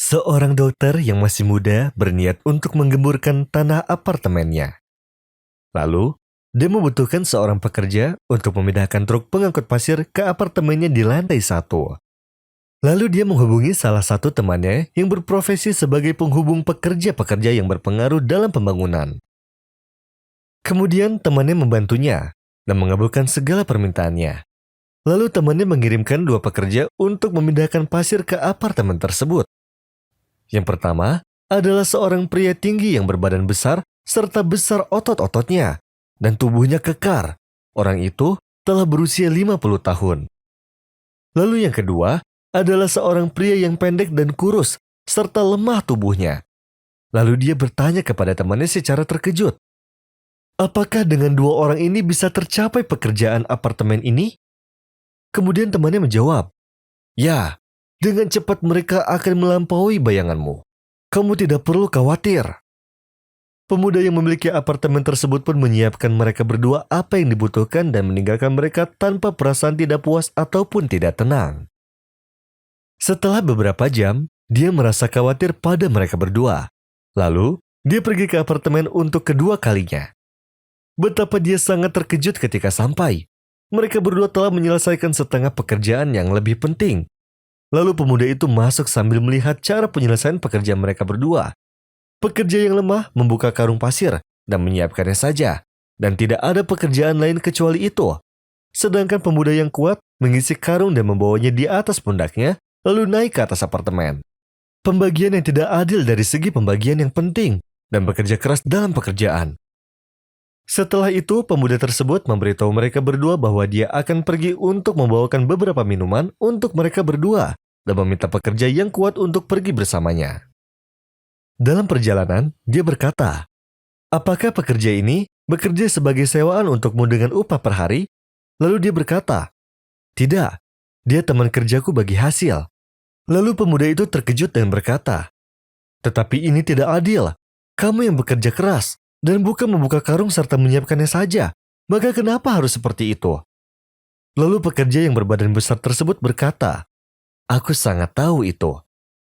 Seorang dokter yang masih muda berniat untuk menggemburkan tanah apartemennya. Lalu, dia membutuhkan seorang pekerja untuk memindahkan truk pengangkut pasir ke apartemennya di lantai 1. Lalu dia menghubungi salah satu temannya yang berprofesi sebagai penghubung pekerja-pekerja yang berpengaruh dalam pembangunan. Kemudian temannya membantunya dan mengabulkan segala permintaannya. Lalu temannya mengirimkan 2 pekerja untuk memindahkan pasir ke apartemen tersebut. Yang pertama adalah seorang pria tinggi yang berbadan besar serta besar otot-ototnya dan tubuhnya kekar. Orang itu telah berusia 50 tahun. Lalu yang kedua adalah seorang pria yang pendek dan kurus serta lemah tubuhnya. Lalu dia bertanya kepada temannya secara terkejut, apakah dengan 2 orang ini bisa tercapai pekerjaan apartemen ini? Kemudian temannya menjawab, ya, dengan cepat mereka akan melampaui bayanganmu. Kamu tidak perlu khawatir. Pemuda yang memiliki apartemen tersebut pun menyiapkan mereka berdua apa yang dibutuhkan dan meninggalkan mereka tanpa perasaan tidak puas ataupun tidak tenang. Setelah beberapa jam, dia merasa khawatir pada mereka berdua. Lalu, dia pergi ke apartemen untuk kedua kalinya. Betapa dia sangat terkejut ketika sampai. Mereka berdua telah menyelesaikan setengah pekerjaan yang lebih penting. Lalu pemuda itu masuk sambil melihat cara penyelesaian pekerjaan mereka berdua. Pekerja yang lemah membuka karung pasir dan menyiapkannya saja, dan tidak ada pekerjaan lain kecuali itu. Sedangkan pemuda yang kuat mengisi karung dan membawanya di atas pundaknya, lalu naik ke atas apartemen. Pembagian yang tidak adil dari segi pembagian yang penting, dan bekerja keras dalam pekerjaan. Setelah itu, pemuda tersebut memberitahu mereka berdua bahwa dia akan pergi untuk membawakan beberapa minuman untuk mereka berdua dan meminta pekerja yang kuat untuk pergi bersamanya. Dalam perjalanan, dia berkata, apakah pekerja ini bekerja sebagai sewaan untukmu dengan upah per hari? Lalu dia berkata, tidak, dia teman kerjaku bagi hasil. Lalu pemuda itu terkejut dan berkata, tetapi ini tidak adil. Kamu yang bekerja keras dan bukan membuka karung serta menyiapkannya saja. Maka kenapa harus seperti itu? Lalu pekerja yang berbadan besar tersebut berkata, aku sangat tahu itu.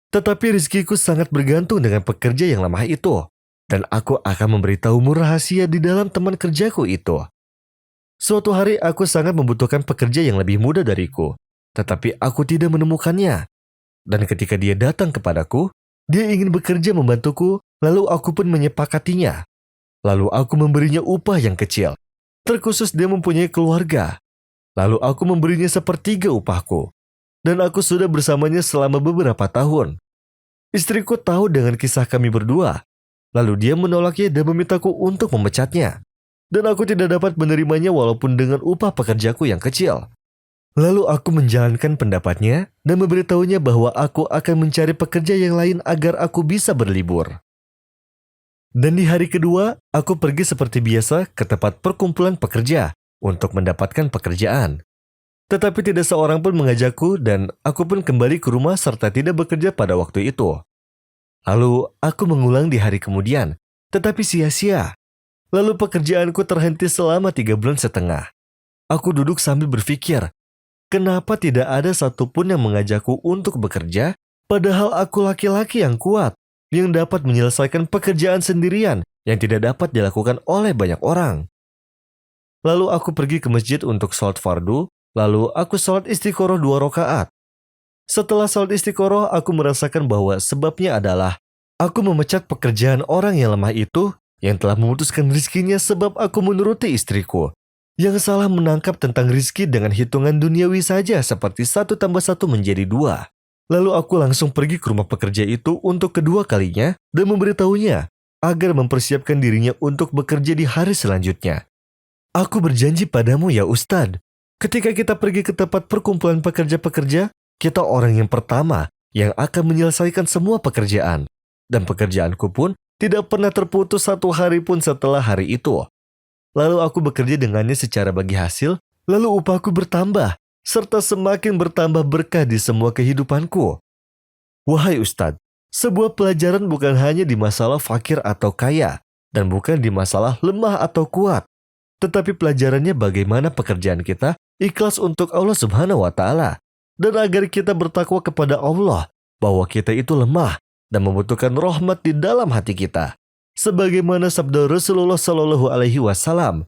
Tetapi rizkiku sangat bergantung dengan pekerja yang lemah itu. Dan aku akan memberitahumu rahasia di dalam teman kerjaku itu. Suatu hari aku sangat membutuhkan pekerja yang lebih muda dariku. Tetapi aku tidak menemukannya. Dan ketika dia datang kepadaku, dia ingin bekerja membantuku, lalu aku pun menyepakatinya. Lalu aku memberinya upah yang kecil. Terkhusus dia mempunyai keluarga. Lalu aku memberinya 1/3 upahku. Dan aku sudah bersamanya selama beberapa tahun. Istriku tahu dengan kisah kami berdua. Lalu dia menolaknya dan memintaku untuk memecatnya. Dan aku tidak dapat menerimanya walaupun dengan upah pekerjaku yang kecil. Lalu aku menjalankan pendapatnya dan memberitahunya bahwa aku akan mencari pekerja yang lain agar aku bisa berlibur. Dan di hari kedua, aku pergi seperti biasa ke tempat perkumpulan pekerja untuk mendapatkan pekerjaan. Tetapi tidak seorang pun mengajakku dan aku pun kembali ke rumah serta tidak bekerja pada waktu itu. Lalu aku mengulang di hari kemudian, tetapi sia-sia. Lalu pekerjaanku terhenti selama 3,5 bulan. Aku duduk sambil berpikir, kenapa tidak ada satupun yang mengajakku untuk bekerja, padahal aku laki-laki yang kuat, yang dapat menyelesaikan pekerjaan sendirian yang tidak dapat dilakukan oleh banyak orang. Lalu aku pergi ke masjid untuk sholat fardu. Lalu aku sholat istiqoroh 2 rakaat. Setelah sholat istiqoroh, aku merasakan bahwa sebabnya adalah aku memecat pekerjaan orang yang lemah itu yang telah memutuskan rizkinya sebab aku menuruti istriku, yang salah menangkap tentang rizki dengan hitungan duniawi saja seperti 1 + 1 menjadi 2. Lalu aku langsung pergi ke rumah pekerja itu untuk kedua kalinya dan memberitahunya agar mempersiapkan dirinya untuk bekerja di hari selanjutnya. Aku berjanji padamu ya Ustadz, ketika kita pergi ke tempat perkumpulan pekerja-pekerja, kita orang yang pertama yang akan menyelesaikan semua pekerjaan. Dan pekerjaanku pun tidak pernah terputus 1 hari pun setelah hari itu. Lalu aku bekerja dengannya secara bagi hasil, lalu upahku bertambah, serta semakin bertambah berkah di semua kehidupanku. Wahai Ustadz, sebuah pelajaran bukan hanya di masalah fakir atau kaya, dan bukan di masalah lemah atau kuat. Tetapi pelajarannya bagaimana pekerjaan kita ikhlas untuk Allah Subhanahu wa Ta'ala, dan agar kita bertakwa kepada Allah bahwa kita itu lemah dan membutuhkan rahmat di dalam hati kita. Sebagaimana sabda Rasulullah Shallallahu Alaihi Wasallam,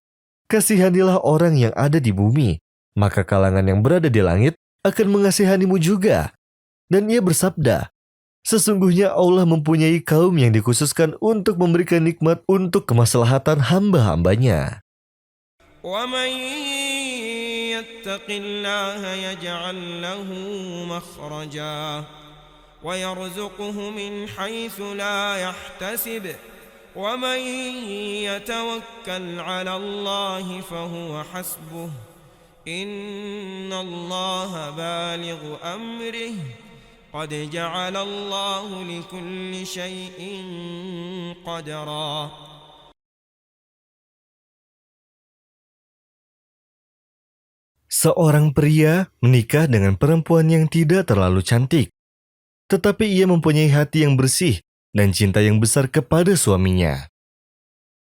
kasihanilah orang yang ada di bumi, maka kalangan yang berada di langit akan mengasihanimu juga. Dan ia bersabda, sesungguhnya Allah mempunyai kaum yang dikhususkan untuk memberikan nikmat untuk kemaslahatan hamba-hambanya. وَمَنْ يَتَّقِ اللَّهَ يَجْعَلْ لَهُ مَخْرَجًا وَيَرْزُقْهُ مِنْ حَيْثُ لَا يَحْتَسِبُ وَمَنْ يَتَوَكَّلْ عَلَى اللَّهِ فَهُوَ حَسْبُهُ إِنَّ اللَّهَ بَالِغُ أَمْرِهِ قَدْ جَعَلَ اللَّهُ لِكُلِّ شَيْءٍ قَدْرًا. Seorang pria menikah dengan perempuan yang tidak terlalu cantik, tetapi ia mempunyai hati yang bersih dan cinta yang besar kepada suaminya.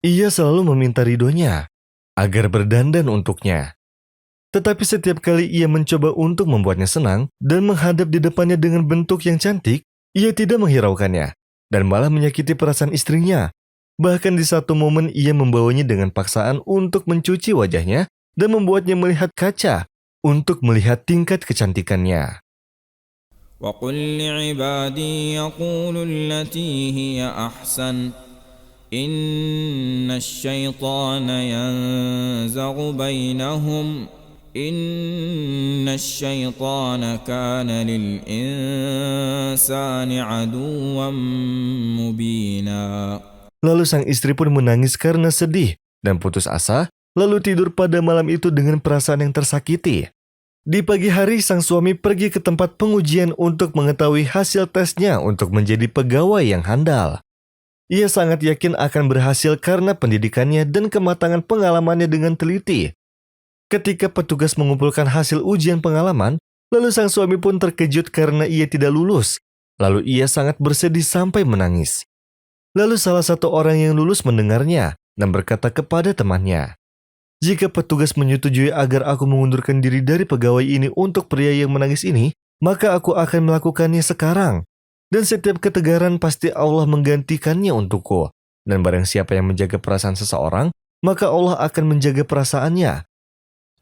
Ia selalu meminta ridhonya agar berdandan untuknya. Tetapi setiap kali ia mencoba untuk membuatnya senang dan menghadap di depannya dengan bentuk yang cantik, ia tidak menghiraukannya dan malah menyakiti perasaan istrinya. Bahkan di satu momen ia membawanya dengan paksaan untuk mencuci wajahnya dan membuatnya melihat kaca untuk melihat tingkat kecantikannya. وَقُلْ لِعِبَادِي يَقُولُوا الَّتِي هِيَ أَحْسَنُ إِنَّ الشَّيْطَانَ يَنزَغُ بَيْنَهُمْ إِنَّ الشَّيْطَانَ كَانَ لِلْإِنسَانِ عَدُوًّا مُبِينًا. Lalu sang istri pun menangis karena sedih dan putus asa, lalu tidur pada malam itu dengan perasaan yang tersakiti. Di pagi hari, sang suami pergi ke tempat pengujian untuk mengetahui hasil tesnya untuk menjadi pegawai yang handal. Ia sangat yakin akan berhasil karena pendidikannya dan kematangan pengalamannya dengan teliti. Ketika petugas mengumpulkan hasil ujian pengalaman, lalu sang suami pun terkejut karena ia tidak lulus. Lalu ia sangat bersedih sampai menangis. Lalu salah satu orang yang lulus mendengarnya dan berkata kepada temannya, "Jika petugas menyetujui agar aku mengundurkan diri dari pegawai ini untuk pria yang menangis ini, maka aku akan melakukannya sekarang. Dan setiap ketegaran pasti Allah menggantikannya untukku. Dan barang siapa yang menjaga perasaan seseorang, maka Allah akan menjaga perasaannya."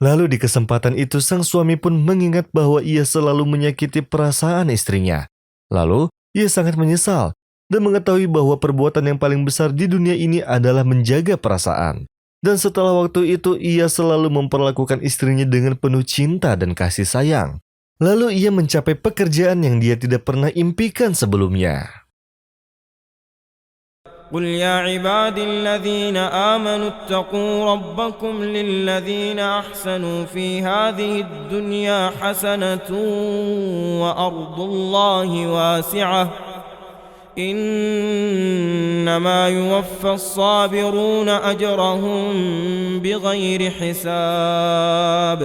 Lalu di kesempatan itu sang suami pun mengingat bahwa ia selalu menyakiti perasaan istrinya. Lalu ia sangat menyesal dan mengetahui bahwa perbuatan yang paling besar di dunia ini adalah menjaga perasaan. Dan setelah waktu itu ia selalu memperlakukan istrinya dengan penuh cinta dan kasih sayang. Lalu ia mencapai pekerjaan yang dia tidak pernah impikan sebelumnya. قُلْ يَا عِبَادِي الَّذِينَ آمَنُوا اتَّقُوا رَبَّكُمْ لِلَّذِينَ أَحْسَنُوا فِي هَذِهِ الدُّنْيَا حَسَنَةٌ وَأَرْضُ اللَّهِ وَاسِعَةٌ إِنَّمَا يُوَفَّى الصَّابِرُونَ أَجْرَهُم بِغَيْرِ حِسَابٍ.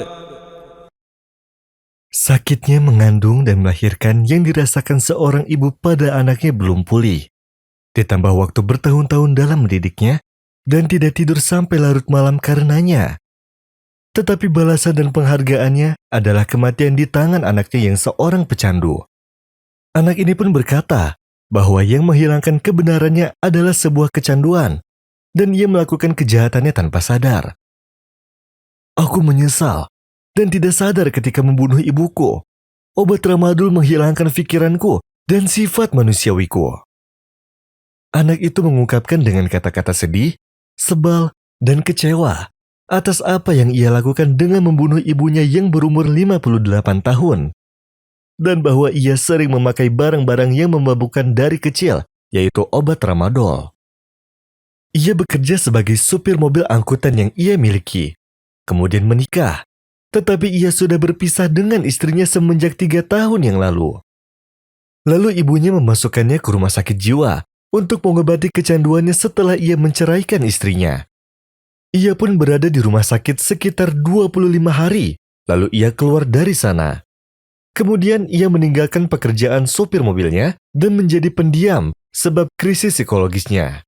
Sakitnya mengandung dan melahirkan yang dirasakan seorang ibu pada anaknya belum pulih. Ditambah waktu bertahun-tahun dalam mendidiknya dan tidak tidur sampai larut malam karenanya. Tetapi balasan dan penghargaannya adalah kematian di tangan anaknya yang seorang pecandu. Anak ini pun berkata bahwa yang menghilangkan kebenarannya adalah sebuah kecanduan dan ia melakukan kejahatannya tanpa sadar. Aku menyesal dan tidak sadar ketika membunuh ibuku. Obat tramadol menghilangkan pikiranku dan sifat manusiawiku. Anak itu mengungkapkan dengan kata-kata sedih, sebal, dan kecewa atas apa yang ia lakukan dengan membunuh ibunya yang berumur 58 tahun. Dan bahwa ia sering memakai barang-barang yang memabukkan dari kecil, yaitu obat tramadol. Ia bekerja sebagai supir mobil angkutan yang ia miliki, kemudian menikah. Tetapi ia sudah berpisah dengan istrinya semenjak 3 tahun yang lalu. Lalu ibunya memasukkannya ke rumah sakit jiwa untuk mengobati kecanduannya setelah ia menceraikan istrinya. Ia pun berada di rumah sakit sekitar 25 hari, lalu ia keluar dari sana. Kemudian ia meninggalkan pekerjaan sopir mobilnya dan menjadi pendiam sebab krisis psikologisnya.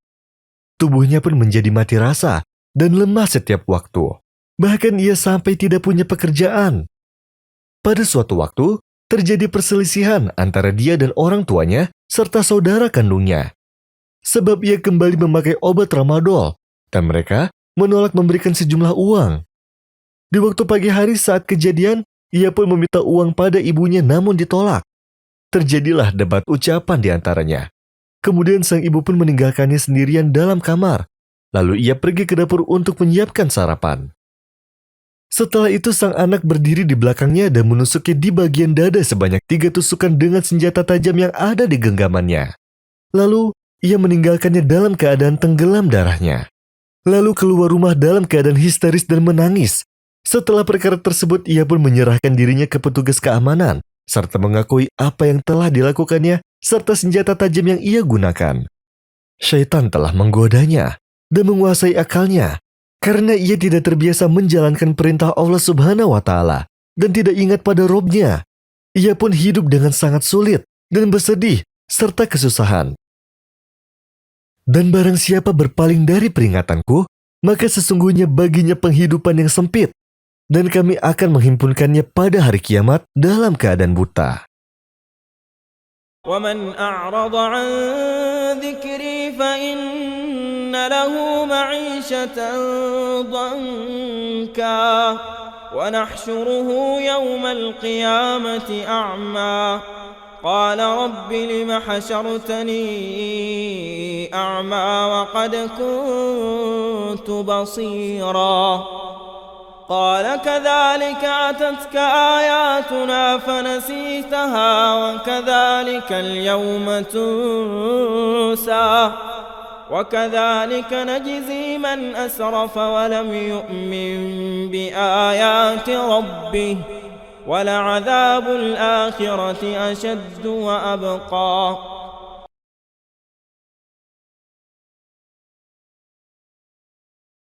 Tubuhnya pun menjadi mati rasa dan lemah setiap waktu. Bahkan ia sampai tidak punya pekerjaan. Pada suatu waktu, terjadi perselisihan antara dia dan orang tuanya serta saudara kandungnya. Sebab ia kembali memakai obat tramadol, dan mereka menolak memberikan sejumlah uang. Di waktu pagi hari saat kejadian, ia pun meminta uang pada ibunya namun ditolak. Terjadilah debat ucapan di antaranya. Kemudian sang ibu pun meninggalkannya sendirian dalam kamar. Lalu ia pergi ke dapur untuk menyiapkan sarapan. Setelah itu sang anak berdiri di belakangnya dan menusuknya di bagian dada sebanyak 3 tusukan dengan senjata tajam yang ada di genggamannya. Lalu ia meninggalkannya dalam keadaan tenggelam darahnya. Lalu keluar rumah dalam keadaan histeris dan menangis. Setelah perkara tersebut, ia pun menyerahkan dirinya ke petugas keamanan, serta mengakui apa yang telah dilakukannya, serta senjata tajam yang ia gunakan. Syaitan telah menggodanya dan menguasai akalnya, karena ia tidak terbiasa menjalankan perintah Allah Subhanahu wa Ta'ala dan tidak ingat pada Robnya. Ia pun hidup dengan sangat sulit dan bersedih serta kesusahan. Dan barang siapa berpaling dari peringatanku, maka sesungguhnya baginya penghidupan yang sempit, dan kami akan menghimpunkannya pada hari kiamat dalam keadaan buta. ومن أعرض عن ذكري فإن له معيشة ضنكا ونحشره يوم القيامة أعمى قال رب لم حشرتني أعمى وقد كنت بصيرا قال كذلك أتتك آياتنا فنسيتها وكذلك اليوم تنسى وكذلك نجزي من أسرف ولم يؤمن بآيات ربه ولعذاب الآخرة أشد وأبقى